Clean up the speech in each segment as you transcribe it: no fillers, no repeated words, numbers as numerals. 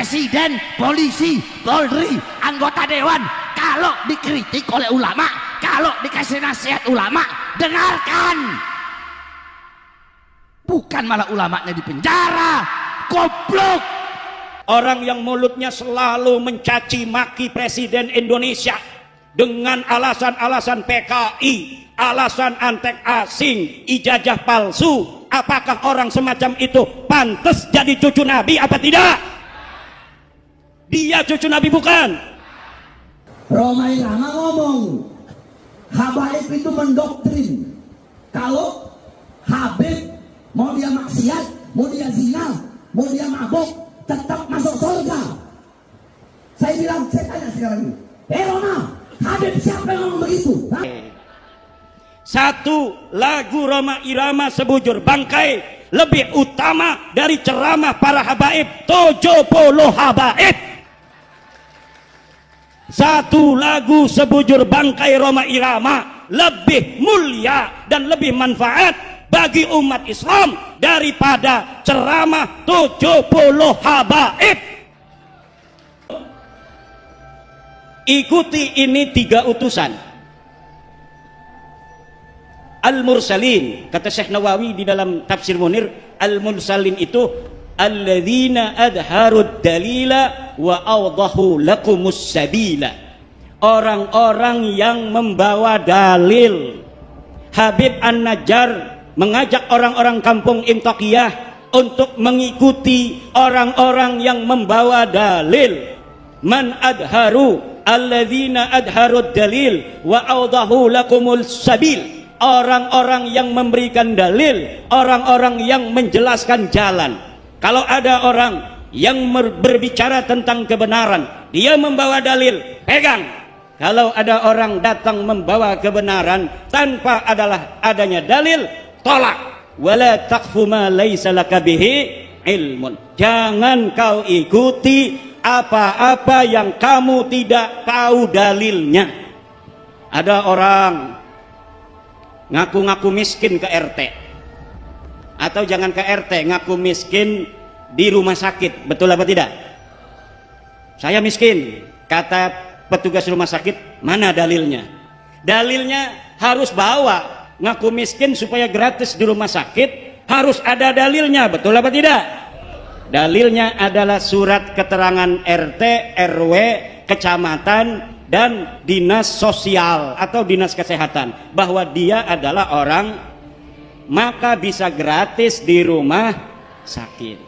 presiden, polisi, polri, anggota dewan, kalau dikritik oleh ulama, kalau dikasih nasihat ulama, dengarkan. Bukan malah ulamanya di penjara. Goblok. Orang yang mulutnya selalu mencaci maki Presiden Indonesia dengan alasan-alasan PKI, alasan antek asing, ijazah palsu. Apakah orang semacam itu pantas jadi cucu Nabi apa tidak? Dia cucu Nabi bukan? Roma Irama ngomong, Habaib itu mendoktrin kalau Habib mau dia maksiat, mau dia zina, mau dia mabuk, tetap masuk surga. Saya bilang, saya tanya sekarang ini, Roma, Habib siapa yang ngomong begitu? Hah? Satu lagu Roma Irama sebujur bangkai lebih utama dari ceramah para habaib 70 habaib. Satu lagu sebujur bangkai Roma Irama lebih mulia dan lebih manfaat bagi umat Islam daripada ceramah 70 habaib. Ikuti ini 3 utusan Al-Mursalin, kata Syekh Nawawi di dalam Tafsir Munir, Al-Mursalin itu alladzina adharud dalila wa awdahu lakumus sabila. Orang-orang yang membawa dalil. Habib An-Najjar mengajak orang-orang kampung Imtaqiyah untuk mengikuti orang-orang yang membawa dalil. Man adharu alladzina adharud dalil wa awdahu lakumul sabil. Orang-orang yang memberikan dalil, orang-orang yang menjelaskan jalan. Kalau ada orang yang berbicara tentang kebenaran, dia membawa dalil, pegang. Kalau ada orang datang membawa kebenaran tanpa adanya dalil, tolak. Wala taqfu ma laisa laka bihi ilmun. Jangan kau ikuti apa-apa yang kamu tidak tahu dalilnya. Ada orang ngaku-ngaku miskin ke RT, atau jangan ke RT, ngaku miskin di rumah sakit. Betul apa tidak? Saya miskin, kata petugas rumah sakit, mana dalilnya? Dalilnya harus bawa. Ngaku miskin supaya gratis di rumah sakit harus ada dalilnya. Betul apa tidak? Dalilnya adalah surat keterangan RT, RW, kecamatan, dan dinas sosial atau dinas kesehatan bahwa dia adalah orang, maka bisa gratis di rumah sakit.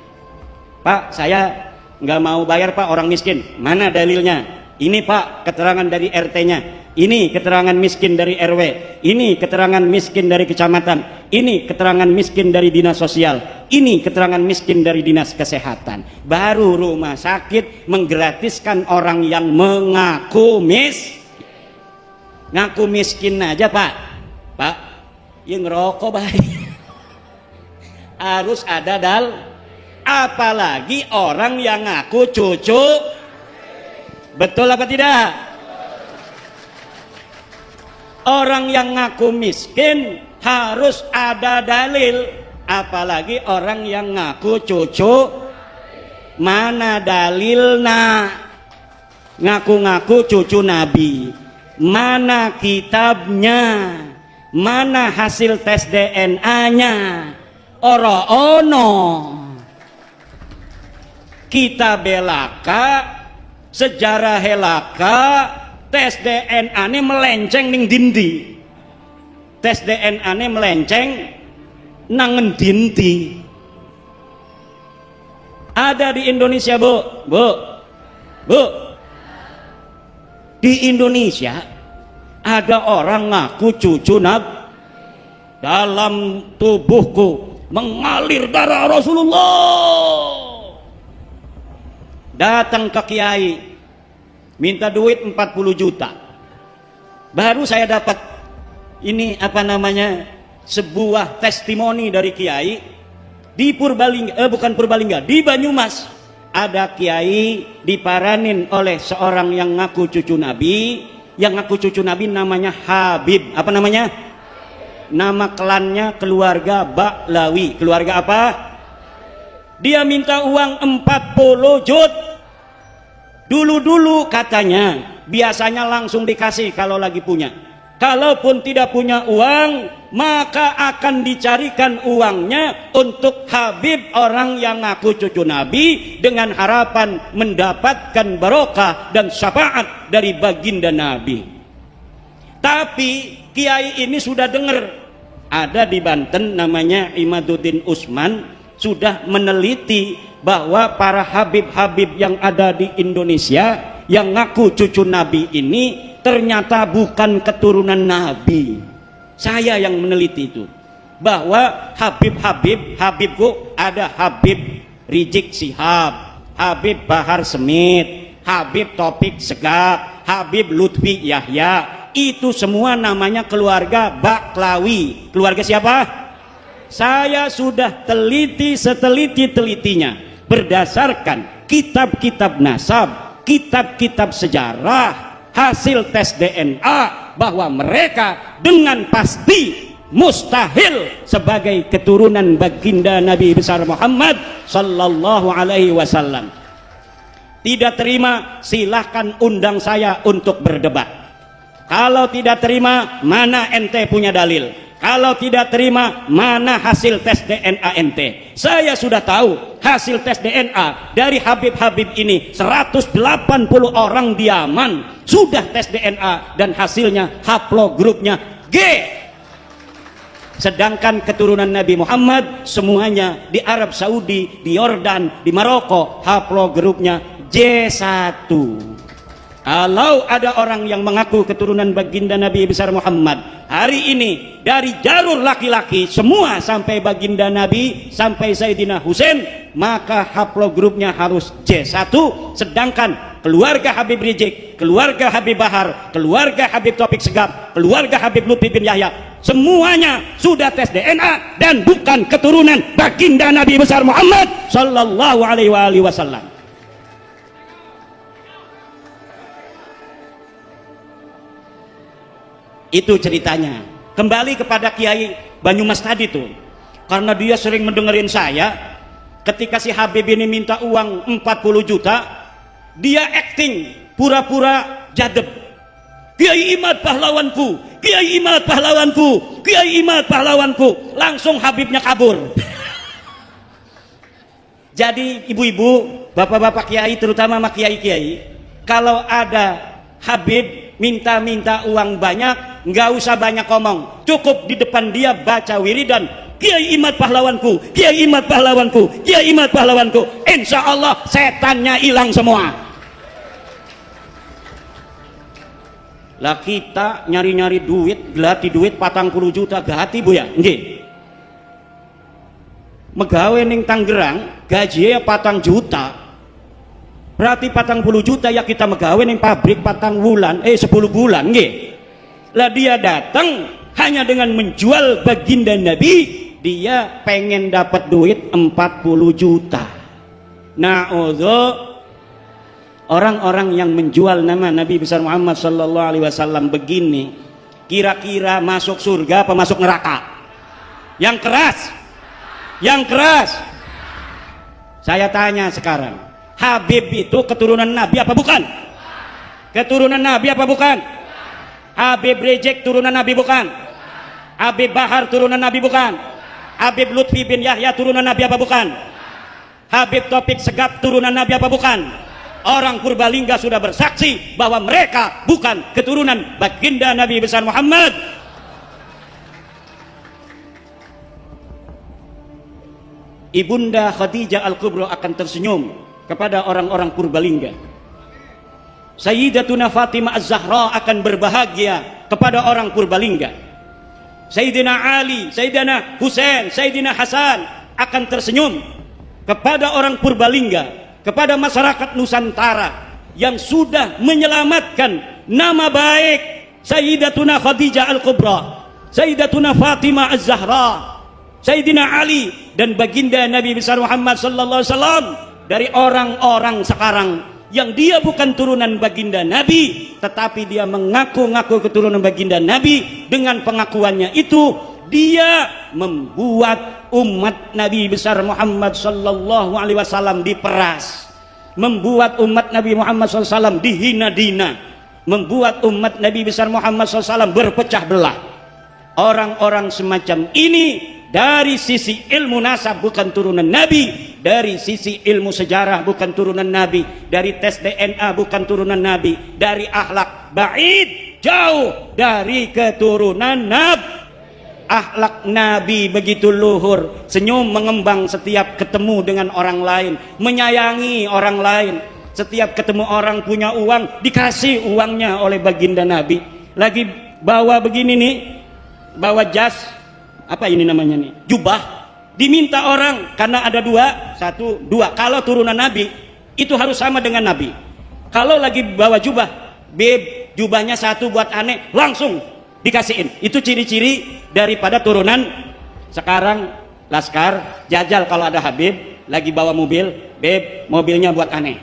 Pak, saya nggak mau bayar Pak, orang miskin. Mana dalilnya? Ini Pak, keterangan dari RT-nya. Ini keterangan miskin dari RW. Ini keterangan miskin dari kecamatan. Ini keterangan miskin dari dinas sosial. Ini keterangan miskin dari dinas kesehatan. Baru rumah sakit menggratiskan orang yang mengaku ngaku miskin aja Pak. Pak, yang ngerokok baik. Harus ada apalagi orang yang ngaku cucu. Betul apa tidak? Orang yang ngaku miskin harus ada dalil, apalagi orang yang ngaku cucu. Mana dalilnya? Ngaku-ngaku cucu Nabi, mana kitabnya? Mana hasil tes DNA-nya? Oro-ono kita belaka, sejarah helaka, tes DNA ini melenceng ning dindi. Tes DNA ini melenceng nang dindi. Ada di Indonesia, Bu. Di Indonesia ada orang ngaku cucu Nabi. Dalam tubuhku mengalir darah Rasulullah. Datang ke kiai, minta duit 40 juta. Baru saya dapat ini sebuah testimoni dari kiai di Purbalingga, bukan Purbalingga, di Banyumas. Ada kiai diparanin oleh seorang yang ngaku cucu Nabi. Yang ngaku cucu Nabi namanya Habib. Apa namanya? Nama klannya keluarga Baklawi. Keluarga apa? Dia minta uang 40 juta. Dulu-dulu katanya biasanya langsung dikasih kalau lagi punya. Kalaupun tidak punya uang, maka akan dicarikan uangnya untuk Habib orang yang ngaku cucu Nabi dengan harapan mendapatkan barokah dan syafaat dari baginda Nabi. Tapi kiai ini sudah dengar, ada di Banten namanya Imaduddin Usman, sudah meneliti bahwa para habib-habib yang ada di Indonesia yang ngaku cucu Nabi ini ternyata bukan keturunan Nabi. Saya yang meneliti itu, bahwa Habibku ada Habib Rizik Syihab, Habib Bahar Smith, Habib Taufik Segaf, Habib Lutfi Yahya, itu semua namanya keluarga Baklawi. Keluarga siapa? Saya sudah teliti seteliti-telitinya berdasarkan kitab-kitab nasab, kitab-kitab sejarah, hasil tes DNA, bahwa mereka dengan pasti mustahil sebagai keturunan baginda Nabi besar Muhammad sallallahu alaihi wasallam. Tidak terima, silahkan undang saya untuk berdebat. Kalau tidak terima, mana ente punya dalil? Kalau tidak terima, mana hasil tes DNA ente? Saya sudah tahu hasil tes DNA dari Habib-Habib ini, 180 orang di Yaman sudah tes DNA dan hasilnya haplogrupnya G. Sedangkan keturunan Nabi Muhammad semuanya di Arab Saudi, di Yordan, di Maroko, haplogrupnya J1. Kalau ada orang yang mengaku keturunan baginda Nabi besar Muhammad hari ini dari jalur laki-laki semua sampai baginda Nabi sampai Sayyidina Husain, maka haplogrupnya harus J1. Sedangkan keluarga Habib Rizik, keluarga Habib Bahar, keluarga Habib Taufik Segaf, keluarga Habib Lutfi bin Yahya, semuanya sudah tes DNA dan bukan keturunan baginda Nabi besar Muhammad sallallahu alaihi wasallam. Itu ceritanya. Kembali kepada Kiai Banyumas tadi tuh, karena dia sering mendengarin saya ketika si Habib ini minta uang 40 juta, dia acting pura-pura jadeb. Kiai Imad pahlawanku, Kiai Imad pahlawanku, Kiai Imad pahlawanku. Langsung Habibnya kabur. Jadi ibu-ibu, bapak-bapak kiai, terutama sama kiai-kiai, kalau ada Habib minta uang banyak, nggak usah banyak ngomong, cukup di depan dia baca wiridan, Kiai Imad pahlawanku, Kiai Imad pahlawanku, Kiai Imad pahlawanku. Insya Allah setannya hilang semua. Lah kita nyari-nyari duit, gelati duit 40 juta gati bu ya, nggih. Megawe ning Tangerang gajinya 4 juta. Berarti 40 juta ya kita megawe ning pabrik 10 bulan nggih. Lah dia datang hanya dengan menjual baginda Nabi, dia pengen dapat duit 40 juta. Nah, orang-orang yang menjual nama Nabi besar Muhammad sallallahu alaihi wasallam begini, kira-kira masuk surga apa masuk neraka? Yang keras. Yang keras. Saya tanya sekarang, Habib itu keturunan Nabi apa bukan? Keturunan Nabi apa bukan? Habib Rizik turunan Nabi bukan? Habib Bahar turunan Nabi bukan? Habib Lutfi bin Yahya turunan Nabi apa bukan? Habib Taufik Segaf turunan Nabi apa bukan? Orang Purbalingga sudah bersaksi bahwa mereka bukan keturunan baginda Nabi besar Muhammad. Ibunda Khadijah Al-Kubra akan tersenyum kepada orang-orang Purbalingga. Sayyidatuna Fatimah Az-Zahra akan berbahagia kepada orang Purbalingga. Sayyidina Ali, Sayyidina Husain, Sayyidina Hasan akan tersenyum kepada orang Purbalingga, kepada masyarakat Nusantara yang sudah menyelamatkan nama baik Sayyidatuna Khadijah Al-Kubra, Sayyidatuna Fatimah Az-Zahra, Sayyidina Ali dan baginda Nabi besar Muhammad sallallahu alaihi wasallam dari orang-orang sekarang yang dia bukan turunan baginda Nabi, tetapi dia mengaku-ngaku keturunan baginda Nabi. Dengan pengakuannya itu dia membuat umat Nabi besar Muhammad sallallahu alaihi wasallam diperas, membuat umat Nabi Muhammad SAW dihina-dina, membuat umat Nabi besar Muhammad SAW berpecah belah. Orang-orang semacam ini dari sisi ilmu nasab bukan turunan Nabi, dari sisi ilmu sejarah bukan turunan Nabi, dari tes DNA bukan turunan Nabi, dari akhlak ba'id, jauh dari keturunan Nabi. Akhlak Nabi begitu luhur, senyum mengembang setiap ketemu dengan orang lain, menyayangi orang lain. Setiap ketemu orang punya uang, dikasih uangnya oleh baginda Nabi. Lagi bawa begini nih, bawa jas, apa ini namanya nih, jubah, diminta orang karena ada dua. Kalau turunan Nabi itu harus sama dengan Nabi. Kalau lagi bawa jubah, beb, jubahnya satu buat aneh, langsung dikasihin. Itu ciri-ciri daripada turunan. Sekarang Laskar jajal kalau ada Habib lagi bawa mobil, beb, mobilnya buat aneh.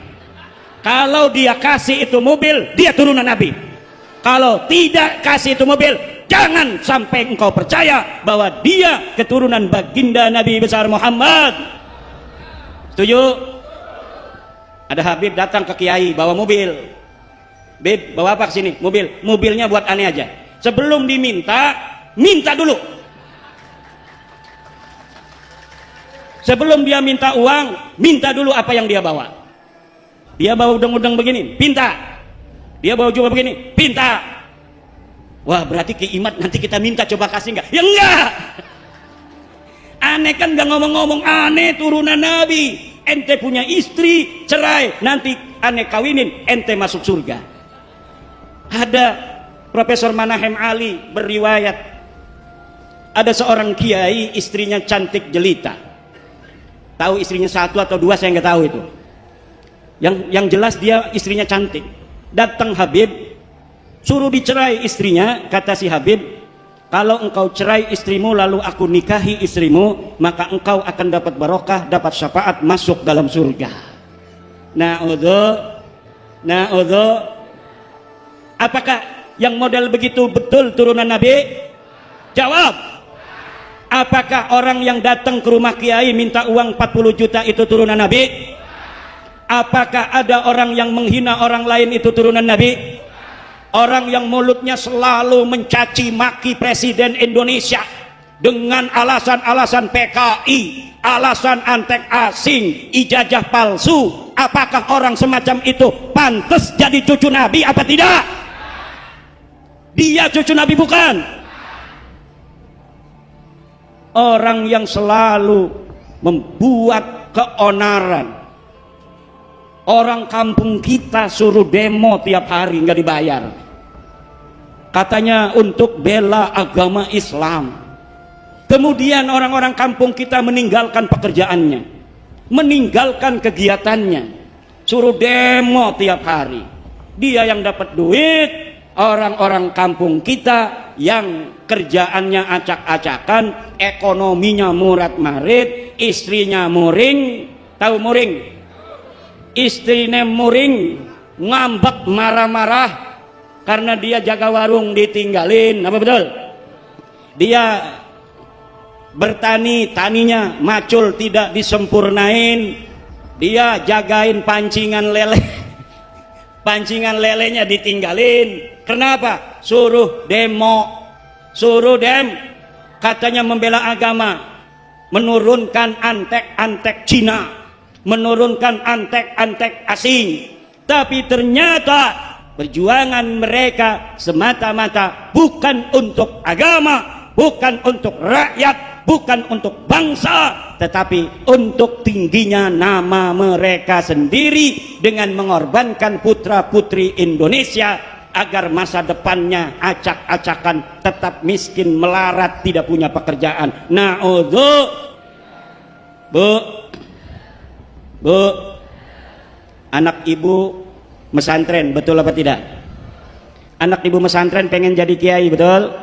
Kalau dia kasih itu mobil, dia turunan Nabi. Kalau tidak kasih itu mobil, jangan sampai engkau percaya bahwa dia keturunan baginda Nabi besar Muhammad. Setuju? Ada Habib datang ke Kiai bawa mobil, beb, bawa apa kesini? Mobil. Mobilnya buat aneh aja. Sebelum diminta, minta dulu. Sebelum dia minta uang, minta dulu apa yang dia bawa. Dia bawa udang-udang begini, pinta. Dia bawa jubah begini, pinta. Wah, berarti keimat nanti kita minta coba kasih enggak? Ya enggak. Aneh kan enggak ngomong-ngomong, aneh turunan Nabi. Ente punya istri, cerai, nanti aneh kawinin, ente masuk surga. Ada Profesor Manahem Ali berriwayat, ada seorang kiai istrinya cantik jelita. Tahu istrinya satu atau dua saya nggak tahu itu. Yang jelas dia istrinya cantik. Datang Habib, suruh dicerai istrinya. Kata si Habib, kalau engkau cerai istrimu lalu aku nikahi istrimu, maka engkau akan dapat barokah, dapat syafaat, masuk dalam surga. Na'udhu. Apakah yang model begitu betul turunan Nabi? Jawab. Apakah orang yang datang ke rumah kiai minta uang 40 juta itu turunan Nabi? Apakah ada orang yang menghina orang lain itu turunan Nabi? Orang yang mulutnya selalu mencaci maki Presiden Indonesia dengan alasan-alasan PKI, alasan antek asing, ijazah palsu, apakah orang semacam itu pantas jadi cucu Nabi apa tidak? Dia cucu Nabi bukan? Orang yang selalu membuat keonaran. Orang kampung kita suruh demo tiap hari nggak dibayar. Katanya untuk bela agama Islam. Kemudian orang-orang kampung kita meninggalkan pekerjaannya, meninggalkan kegiatannya, suruh demo tiap hari. Dia yang dapat duit, orang-orang kampung kita yang kerjaannya acak-acakan, ekonominya murat-marit, istrinya muring. Tahu muring? Istrinya muring, ngambek, marah-marah karena dia jaga warung ditinggalin. Apa betul? Dia bertani, taninya macul tidak disempurnain. Dia jagain pancingan lele, pancingan lelenya ditinggalin. Kenapa? Suruh demo, katanya membela agama, menurunkan antek-antek Cina, menurunkan antek-antek asing. Tapi ternyata perjuangan mereka semata-mata bukan untuk agama, bukan untuk rakyat, bukan untuk bangsa, tetapi untuk tingginya nama mereka sendiri dengan mengorbankan putra-putri Indonesia agar masa depannya acak-acakan, tetap miskin, melarat, tidak punya pekerjaan. Na'udzu. Bu, anak ibu mesantren, betul apa tidak? Anak ibu mesantren pengen jadi kiai, betul?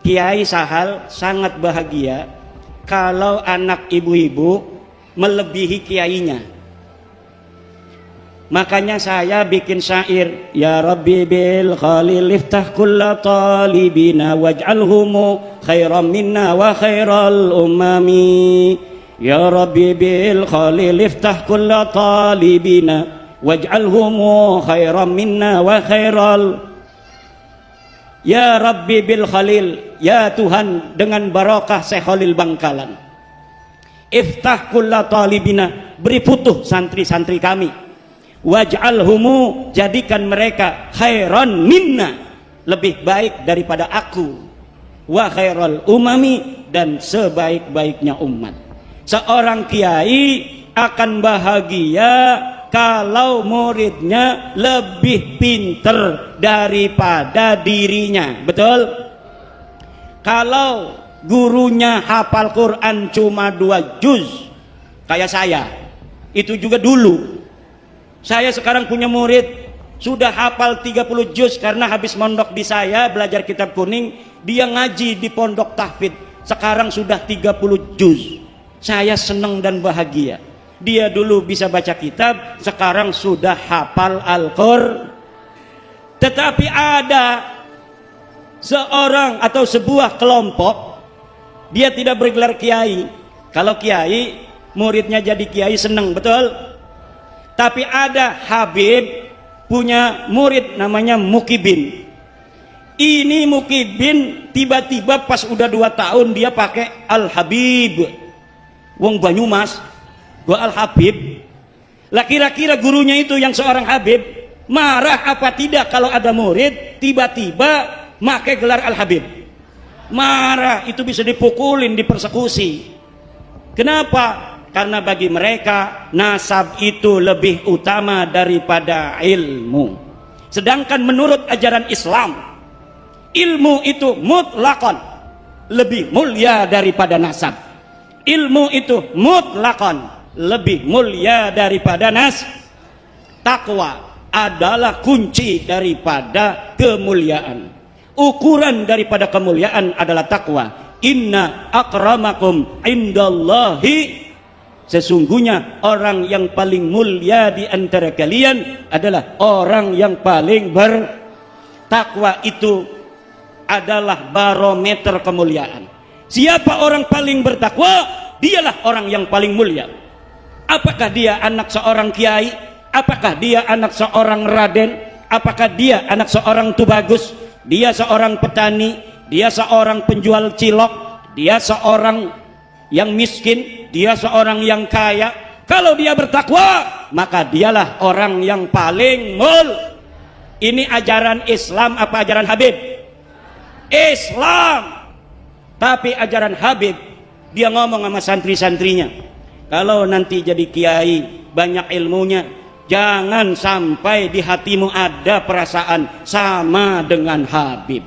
Kiai Sahal sangat bahagia kalau anak ibu-ibu melebihi kiainya. Makanya saya bikin syair, ya Rabbi bil khalil iftah kulla talibina waj'alhumu khairan minna wa khairal ummami. Ya Rabbi bil Khalil iftah kulla talibina waj'alhum khairan minna wa khairal. Ya Rabbi bil Khalil, ya Tuhan dengan barakah Syekh Khalil Bangkalan, iftah kulla talibina, beri putuh santri-santri kami, waj'alhumu, jadikan mereka khairan minna, lebih baik daripada aku, wa khairal umami, dan sebaik-baiknya umat. Seorang kiai akan bahagia kalau muridnya lebih pinter daripada dirinya, betul? Kalau gurunya hafal Quran cuma 2 juz kayak saya, itu juga dulu. Saya sekarang punya murid sudah hafal 30 juz karena habis mondok di saya belajar kitab kuning, dia ngaji di pondok tahfidz, sekarang sudah 30 juz. Saya senang dan bahagia. Dia dulu bisa baca kitab, sekarang sudah hafal Al-Qur'an. Tetapi ada seorang atau sebuah kelompok, dia tidak bergelar kiai. Kalau kiai, muridnya jadi kiai senang, betul? Tapi ada Habib punya murid namanya Mukibin. Ini Mukibin tiba-tiba pas udah 2 tahun dia pakai Al-Habib. Wong Banyumas, gua Al-Habib. Lah kira-kira gurunya itu yang seorang Habib marah apa tidak kalau ada murid tiba-tiba pakai gelar Al-Habib? Marah, itu bisa dipukulin, dipersekusi. Kenapa? Karena bagi mereka nasab itu lebih utama daripada ilmu. Sedangkan menurut ajaran Islam, ilmu itu mutlakon lebih mulia daripada nasab. Ilmu itu mutlakon lebih mulia daripada takwa adalah kunci daripada kemuliaan. Ukuran daripada kemuliaan adalah takwa. Inna akramakum indallahi, sesungguhnya orang yang paling mulia di antara kalian adalah orang yang paling bertakwa. Itu adalah barometer kemuliaan. Siapa orang paling bertakwa, dialah orang yang paling mulia. Apakah dia anak seorang kiai? Apakah dia anak seorang raden? Apakah dia anak seorang tubagus? Dia seorang petani? Dia seorang penjual cilok? Dia seorang yang miskin? Dia seorang yang kaya? Kalau dia bertakwa, maka dialah orang yang paling Ini ajaran Islam apa ajaran Habib? Islam. Tapi ajaran Habib, dia ngomong sama santri-santrinya, kalau nanti jadi kiai banyak ilmunya, jangan sampai di hatimu ada perasaan sama dengan Habib.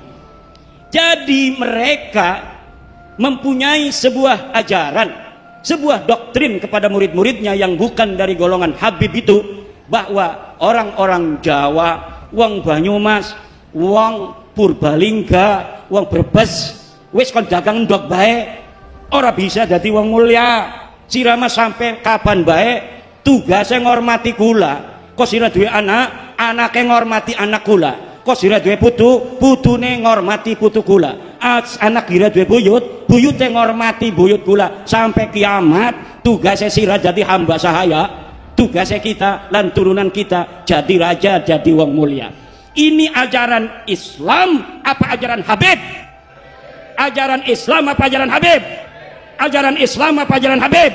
Jadi mereka mempunyai sebuah ajaran, sebuah doktrin kepada murid-muridnya yang bukan dari golongan Habib itu, bahwa orang-orang Jawa, wong Banyumas, wong Purbalingga, wong Brebes, wis kon dagang ndok bae, ora bisa dadi wong mulia. Sirama sampai kapan bae tugasnya ngormati kula. Kok sira duwe anak, anake ngormati anak kula. Kok sira duwe putu, putune ngormati putu kula. Anak kira duwe buyut, buyute ngormati buyut kula. Sampai kiamat tugasnya sira jadi hamba sahaya. Tugasnya kita lan turunan kita jadi raja, jadi wong mulia. Ini ajaran Islam apa ajaran Habib? Ajaran Islam apa ajaran Habib? Ajaran Islam apa ajaran Habib?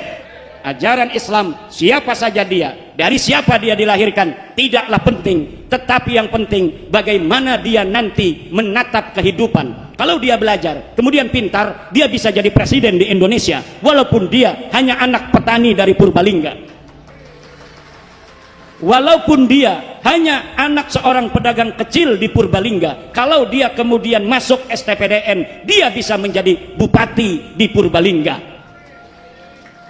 Ajaran Islam. Siapa saja dia, dari siapa dia dilahirkan, tidaklah penting. Tetapi yang penting bagaimana dia nanti menatap kehidupan. Kalau dia belajar kemudian pintar, dia bisa jadi presiden di Indonesia walaupun dia hanya anak petani dari Purbalingga. Walaupun dia hanya anak seorang pedagang kecil di Purbalingga, kalau dia kemudian masuk STPDN, dia bisa menjadi bupati di Purbalingga.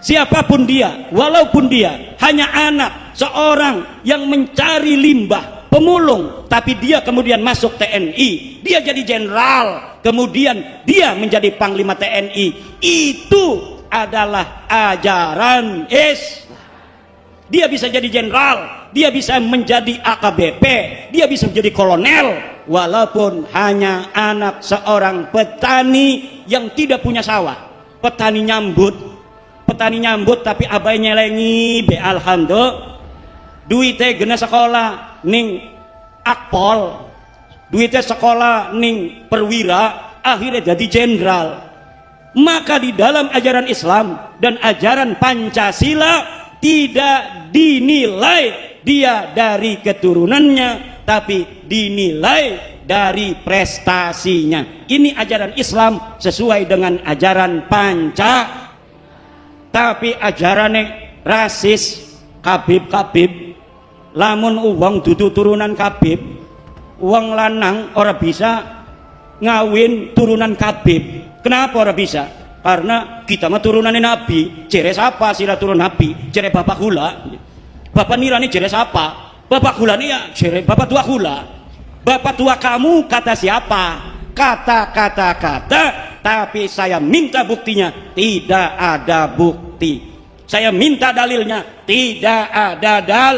Siapapun dia, walaupun dia hanya anak seorang yang mencari limbah, pemulung, tapi dia kemudian masuk TNI, dia jadi jenderal, kemudian dia menjadi panglima TNI, itu adalah ajaran Islam. Dia bisa jadi jenderal, dia bisa menjadi AKBP, dia bisa menjadi kolonel, walaupun hanya anak seorang petani yang tidak punya sawah, petani nyambut, petani nyambut tapi abai nyelengi be alhamdulillah. Duitnya gena sekolah ning akpol, duitnya sekolah ning perwira, akhirnya jadi jenderal. Maka di dalam ajaran Islam dan ajaran Pancasila tidak dinilai dia dari keturunannya, tapi dinilai dari prestasinya. Ini ajaran Islam sesuai dengan ajaran Panca. Tapi ajarannya rasis, kabib-kabib, lamun uang dudu turunan kabib, uang lanang ora bisa ngawin turunan kabib. Kenapa ora bisa? Karena kita mah turunannya Nabi. Jere siapa sira turun Nabi? Jere bapak hula. Bapak nirani jere siapa? Bapak hula nih ya jere bapak tua hula. Bapak tua kamu kata siapa? Kata. Tapi saya minta buktinya. Tidak ada bukti. Saya minta dalilnya. Tidak ada dal.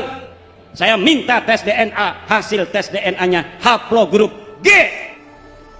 Saya minta tes DNA. Hasil tes DNA-nya haplogrup G.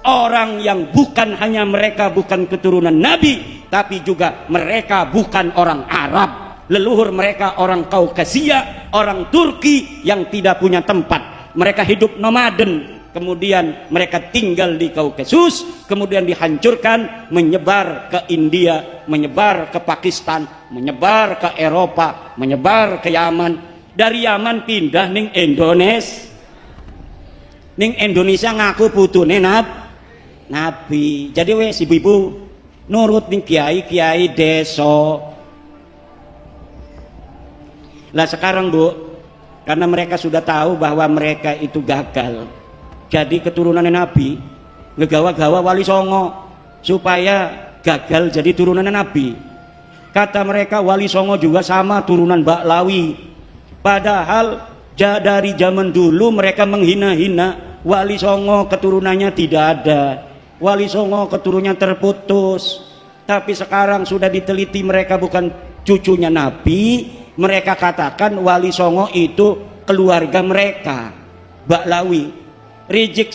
Orang yang bukan hanya mereka bukan keturunan Nabi, tapi juga mereka bukan orang Arab. Leluhur mereka orang Kaukasia, orang Turki yang tidak punya tempat. Mereka hidup nomaden, kemudian mereka tinggal di Kaukasus, kemudian dihancurkan, menyebar ke India, menyebar ke Pakistan, menyebar ke Eropa, menyebar ke Yaman. Dari Yaman pindah ning Indonesia. Ning Indonesia ngaku putune Nabi. Jadi wes ibu-ibu nurut ning kiai desa. Lah sekarang Bu, karena mereka sudah tahu bahwa mereka itu gagal. Jadi keturunan Nabi ngegawa-gawa Wali Songo supaya gagal jadi turunan Nabi. Kata mereka Wali Songo juga sama turunan Mbak Lawi. Padahal dari zaman dulu mereka menghina-hina Wali Songo keturunannya tidak ada. Wali Songo keturunannya terputus. Tapi sekarang sudah diteliti mereka bukan cucunya Nabi. Mereka katakan Wali Songo itu keluarga mereka. Mbak Lawi, Rizik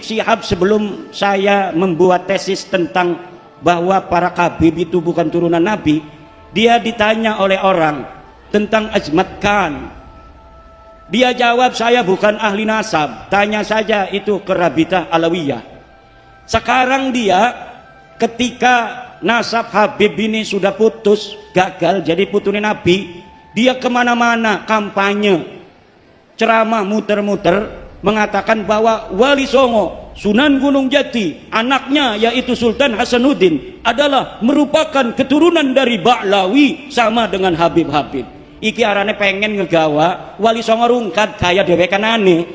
Syihab sebelum saya membuat tesis tentang bahwa para kabib itu bukan turunan Nabi, dia ditanya oleh orang tentang Azmat Khan. Dia jawab, saya bukan ahli nasab, tanya saja itu ke Rabitah Alawiyah. Sekarang dia ketika nasab Habib ini sudah putus, gagal jadi putune Nabi, dia kemana-mana kampanye, ceramah muter-muter, mengatakan bahwa Wali Songo Sunan Gunung Jati, anaknya yaitu Sultan Hasanuddin adalah merupakan keturunan dari Ba'lawi sama dengan Habib-Habib. Iki arane pengen ngegawa Wali Songo rungkat kaya dewekan aneh.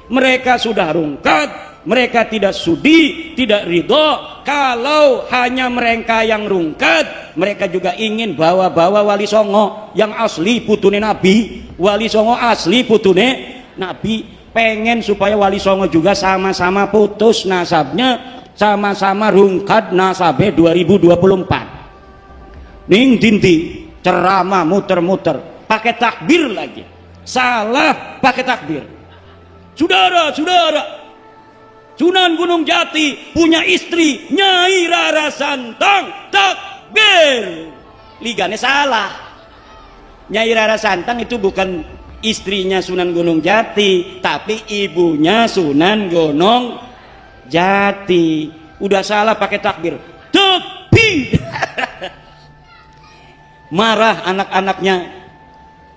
Mereka sudah rungkat, mereka tidak sudi, tidak ridho. Kalau hanya mereka yang rungkat, mereka juga ingin bawa-bawa Wali Songo yang asli putune Nabi. Wali Songo asli putune Nabi. Pengen supaya Wali Songo juga sama-sama putus nasabnya, sama-sama rungkat nasabnya 2024. Ning dinti ceramah muter-muter, pakai takbir lagi. Salah pakai takbir. Saudara-saudara, Sunan Gunung Jati punya istri Nyai Rara Santang, takbir. Ligane salah. Nyai Rara Santang itu bukan istrinya Sunan Gunung Jati, tapi ibunya Sunan Gunung Jati. Udah salah pakai takbir. Takbir. Marah anak-anaknya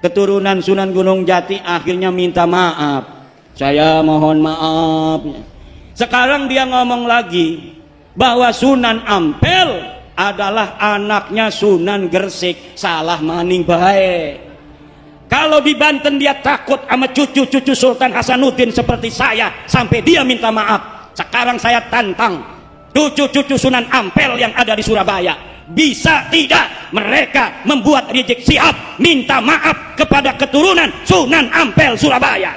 keturunan Sunan Gunung Jati, akhirnya minta maaf. Saya mohon maaf. Sekarang dia ngomong lagi bahwa Sunan Ampel adalah anaknya Sunan Gresik. Salah maning baik. Kalau di Banten dia takut sama cucu-cucu Sultan Hasanuddin seperti saya sampai dia minta maaf. Sekarang saya tantang cucu-cucu Sunan Ampel yang ada di Surabaya, bisa tidak mereka membuat Rizik Syihab minta maaf kepada keturunan Sunan Ampel Surabaya?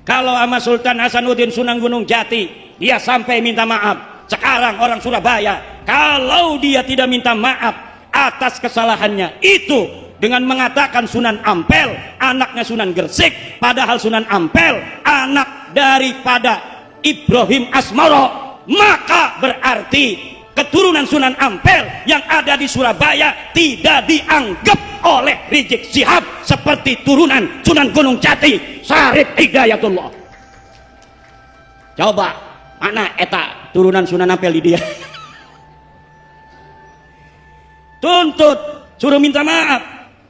Kalau sama Sultan Hasanuddin Sunan Gunung Jati dia sampai minta maaf, sekarang orang Surabaya kalau dia tidak minta maaf atas kesalahannya itu dengan mengatakan Sunan Ampel anaknya Sunan Gresik, padahal Sunan Ampel anak daripada Ibrahim Asmoro, maka berarti keturunan Sunan Ampel yang ada di Surabaya tidak dianggap oleh Rizik Syihab seperti turunan Sunan Gunung Jati Syarif Hidayatullah. Coba mana eta turunan Sunan Ampel di dia? Tuntut, suruh minta maaf.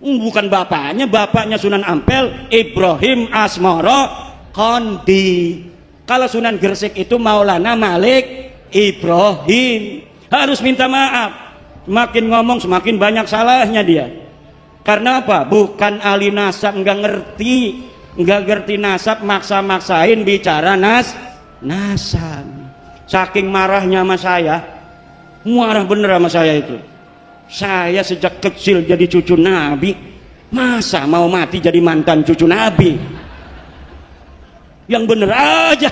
Bukan bapaknya Sunan Ampel Ibrahim Asmoro Kondi. Kalau Sunan Gresik itu Maulana Malik Ibrahim. Harus minta maaf. Semakin ngomong semakin banyak salahnya dia. Karena apa? Bukan ahli nasab, nggak ngerti nasab, maksa-maksain bicara nasab. Saking marahnya sama saya, marah bener sama saya itu. Saya sejak kecil jadi cucu Nabi, masa mau mati jadi mantan cucu Nabi? Yang bener aja.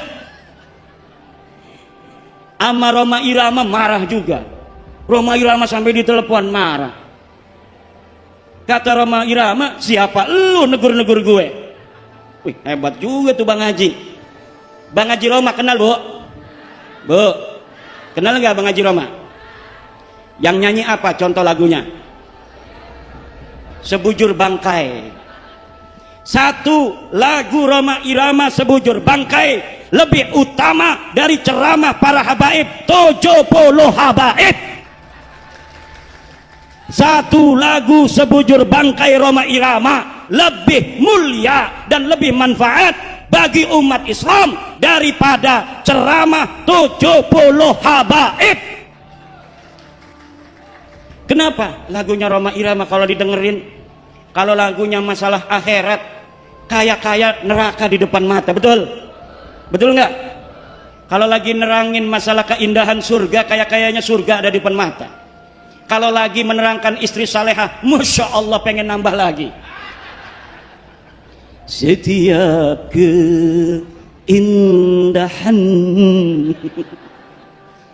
Ama Roma Irama marah juga. Roma Irama sampai ditelepon marah. Kata Roma Irama, siapa lu negur-negur gue? Wih, hebat juga tuh Bang Haji. Bang Haji Roma kenal, Bu? Bu, kenal nggak Bang Haji Roma? Yang nyanyi apa contoh lagunya? Sebujur Bangkai. Satu lagu Roma Irama Sebujur Bangkai lebih utama dari ceramah para habaib 70 habaib. Satu lagu Sebujur Bangkai Roma Irama lebih mulia dan lebih manfaat bagi umat Islam daripada ceramah 70 habaib. Kenapa lagunya Roma Irama kalau didengerin, kalau lagunya masalah akhirat, kaya neraka di depan mata, betul? Betul nggak? Kalau lagi nerangin masalah keindahan surga, kayaknya surga ada di depan mata. Kalau lagi menerangkan istri salehah, Masya Allah pengen nambah lagi. Setiap keindahan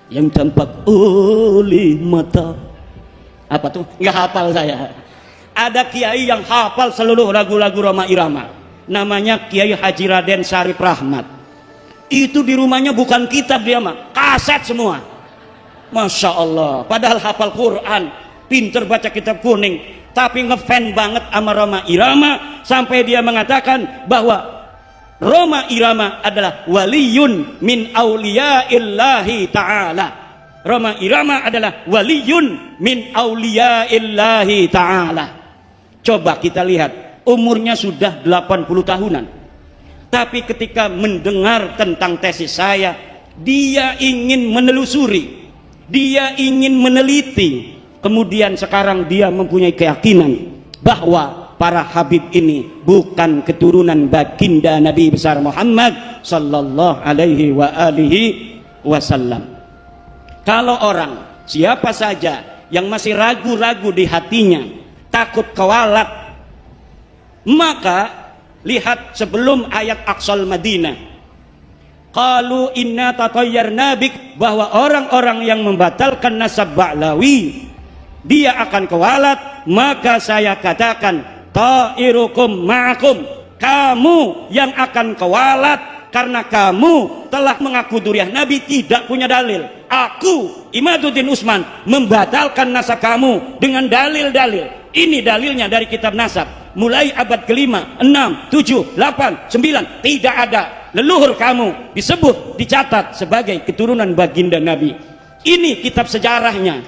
yang tampak oleh mata. Apa tuh? Nggak hafal saya. Ada kiai yang hafal seluruh lagu-lagu Roma Irama. Namanya Kiai Haji Raden Syarif Rahmat. Itu di rumahnya bukan kitab dia mah, kaset semua. Masya Allah. Padahal hafal Quran, pinter baca kitab kuning, tapi ngefan banget sama Roma Irama sampai dia mengatakan bahwa Roma Irama adalah waliyun min auliya'illahi ta'ala. Roma Irama adalah waliyun min auliya'illahi ta'ala. Coba kita lihat, umurnya sudah 80 tahunan. Tapi ketika mendengar tentang tesis saya, dia ingin menelusuri, dia ingin meneliti. Kemudian sekarang dia mempunyai keyakinan bahwa para habib ini bukan keturunan baginda Nabi besar Muhammad sallallahu alaihi wa alihi wasallam. Kalau orang siapa saja yang masih ragu-ragu di hatinya, takut kewalat, maka lihat sebelum ayat Aqsal Madinah. Qalu inna tatayyarna bik, bahwa orang-orang yang membatalkan nasab Ba'lawi dia akan kewalat, maka saya katakan ta'irukum ma'akum, kamu yang akan kewalat karena kamu telah mengaku duriah Nabi tidak punya dalil. Aku Imaduddin Usman membatalkan nasab kamu dengan dalil-dalil. Ini dalilnya dari kitab nasab mulai abad kelima, 6, 7, 8, 9. Tidak ada leluhur kamu disebut, dicatat sebagai keturunan baginda Nabi. Ini kitab sejarahnya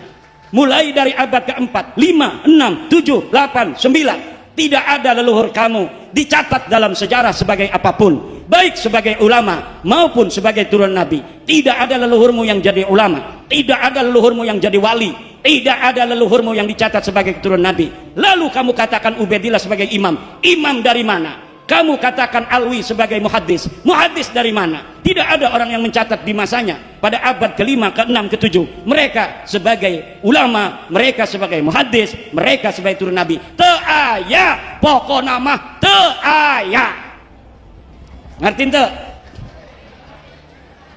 mulai dari abad keempat, 5, 6, 7, 8, 9. Tidak ada leluhur kamu dicatat dalam sejarah sebagai apapun, baik sebagai ulama maupun sebagai turunan Nabi. Tidak ada leluhurmu yang jadi ulama, tidak ada leluhurmu yang jadi wali, tidak ada leluhurmu yang dicatat sebagai keturunan Nabi. Lalu kamu katakan Ubaidillah sebagai imam. Imam dari mana? Kamu katakan Alwi sebagai muhaddis. Muhaddis dari mana? Tidak ada orang yang mencatat di masanya pada abad ke-5, ke-6, ke-7 mereka sebagai ulama, mereka sebagai muhaddis, mereka sebagai turun Nabi. Teu aya, pokok nama teu aya. Ngerti ente?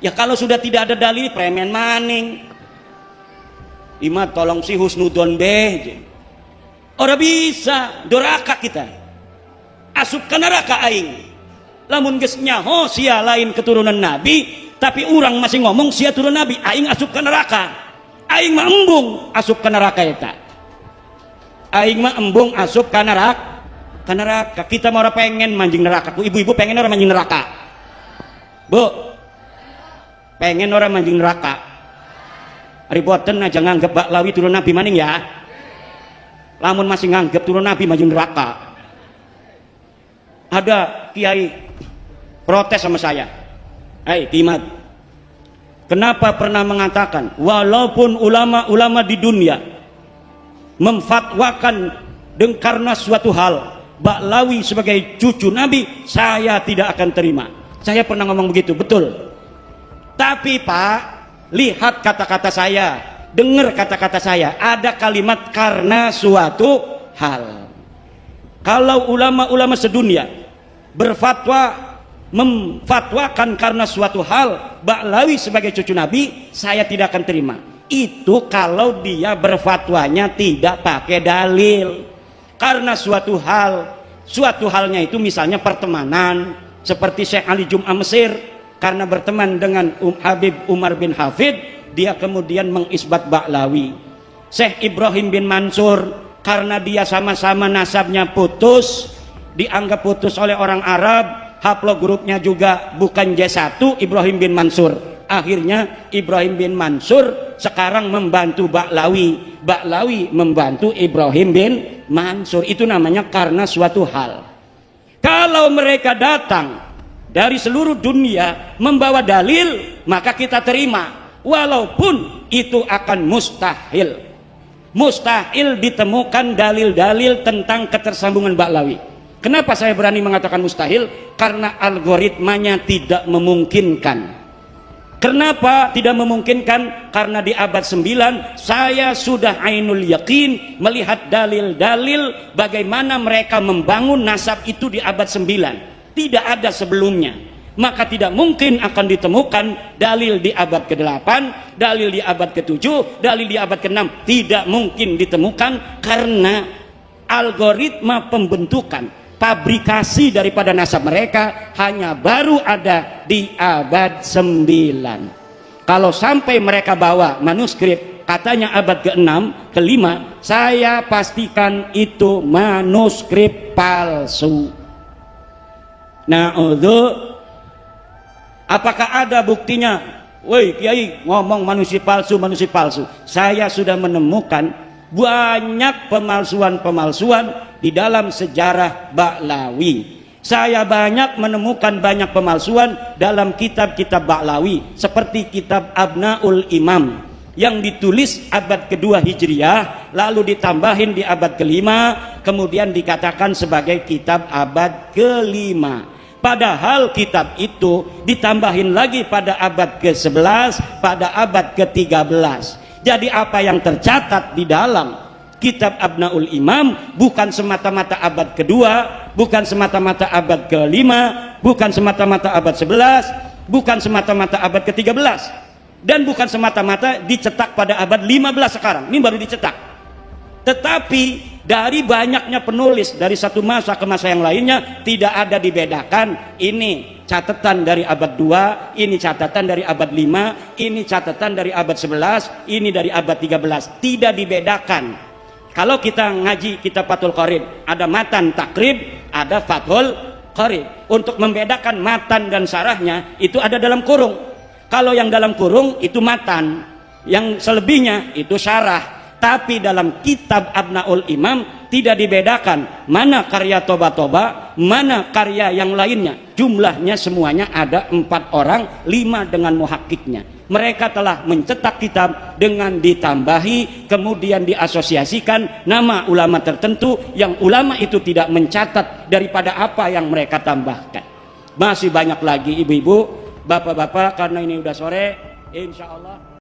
Ya kalau sudah tidak ada dalil, premen maning. Imam tolong si husnudon deh. Ora bisa, doraka kita. Asup ke neraka aing. Lamun geus nyaho sia lain keturunan Nabi, Tapi orang masih ngomong sia turun nabi, aing asup ke neraka. Aing mah embung asup ke neraka eta. Aing mah embung asup ke neraka. Ke neraka. Kita mau orang pengen manjing neraka. Ibu-ibu pengen orang manjing neraka. Bu, pengen orang manjing neraka. Riboten aja nganggep Baklawi turun nabi maning ya. Lamun masih nganggep turun nabi manjing neraka. Ada kiai protes sama saya. Timat, kenapa pernah mengatakan walaupun ulama-ulama di dunia memfatwakan karena suatu hal Baklawi sebagai cucu Nabi, saya tidak akan terima. Saya pernah ngomong begitu, betul. Tapi Pak, lihat kata-kata saya, dengar kata-kata saya, ada kalimat karena suatu hal. Kalau ulama-ulama sedunia berfatwa memfatwakan karena suatu hal Baklawi sebagai cucu Nabi, saya tidak akan terima. Itu kalau dia berfatwanya tidak pakai dalil. Karena suatu halnya itu misalnya pertemanan, seperti Syekh Ali Jum'ah Mesir karena berteman dengan Habib Umar bin Hafid, dia kemudian mengisbat Baklawi. Syekh Ibrahim bin Mansur karena dia sama-sama nasabnya putus, dianggap putus oleh orang Arab, haplogrupnya juga bukan J1 Ibrahim bin Mansur. Akhirnya Ibrahim bin Mansur sekarang membantu Baklawi, Baklawi membantu Ibrahim bin Mansur. Itu namanya karena suatu hal. Kalau mereka datang dari seluruh dunia membawa dalil, maka kita terima, walaupun itu akan mustahil. Mustahil ditemukan dalil-dalil tentang ketersambungan Baklawi. Kenapa saya berani mengatakan mustahil? Karena algoritmanya tidak memungkinkan. Kenapa tidak memungkinkan? Karena di abad 9 saya sudah ainul yakin melihat dalil-dalil bagaimana mereka membangun nasab itu di abad 9. Tidak ada sebelumnya. Maka tidak mungkin akan ditemukan dalil di abad ke-8, dalil di abad ke-7, dalil di abad ke-6. Tidak mungkin ditemukan karena algoritma pembentukan pabrikasi daripada nasab mereka hanya baru ada di abad 9. Kalau sampai mereka bawa manuskrip katanya abad ke-6, ke-5, saya pastikan itu manuskrip palsu. Nah, apakah ada buktinya? Woi Kiai ngomong manuskrip palsu, manuskrip palsu. Saya sudah menemukan banyak pemalsuan-pemalsuan di dalam sejarah Baklawi. Saya banyak menemukan banyak pemalsuan dalam kitab-kitab Baklawi, seperti kitab Abnaul Imam yang ditulis abad kedua Hijriah, lalu ditambahin di abad kelima, kemudian dikatakan sebagai kitab abad kelima. Padahal kitab itu ditambahin lagi pada abad ke-11, pada abad ke-13. Jadi apa yang tercatat di dalam kitab Abnaul Imam bukan semata-mata abad kedua, bukan semata-mata abad kelima, bukan semata-mata abad 11, bukan semata-mata abad ke-13, dan bukan semata-mata dicetak pada abad 15 sekarang. Ini baru dicetak. Tetapi dari banyaknya penulis dari satu masa ke masa yang lainnya tidak ada dibedakan, ini catatan dari abad 2, ini catatan dari abad 5, ini catatan dari abad 11, ini dari abad 13. Tidak dibedakan. Kalau kita ngaji kitab Fathul Qorib, ada matan takrib, ada Fathul Qorib. Untuk membedakan matan dan sarahnya itu ada dalam kurung. Kalau yang dalam kurung itu matan, yang selebihnya itu syarah. Tapi dalam kitab Abnaul Imam tidak dibedakan mana karya Toba-Toba, mana karya yang lainnya. Jumlahnya semuanya ada 4 orang, 5 dengan muhakkiknya. Mereka telah mencetak kitab dengan ditambahi, kemudian diasosiasikan nama ulama tertentu yang ulama itu tidak mencatat daripada apa yang mereka tambahkan. Masih banyak lagi ibu-ibu, bapak-bapak, karena ini udah sore, insya Allah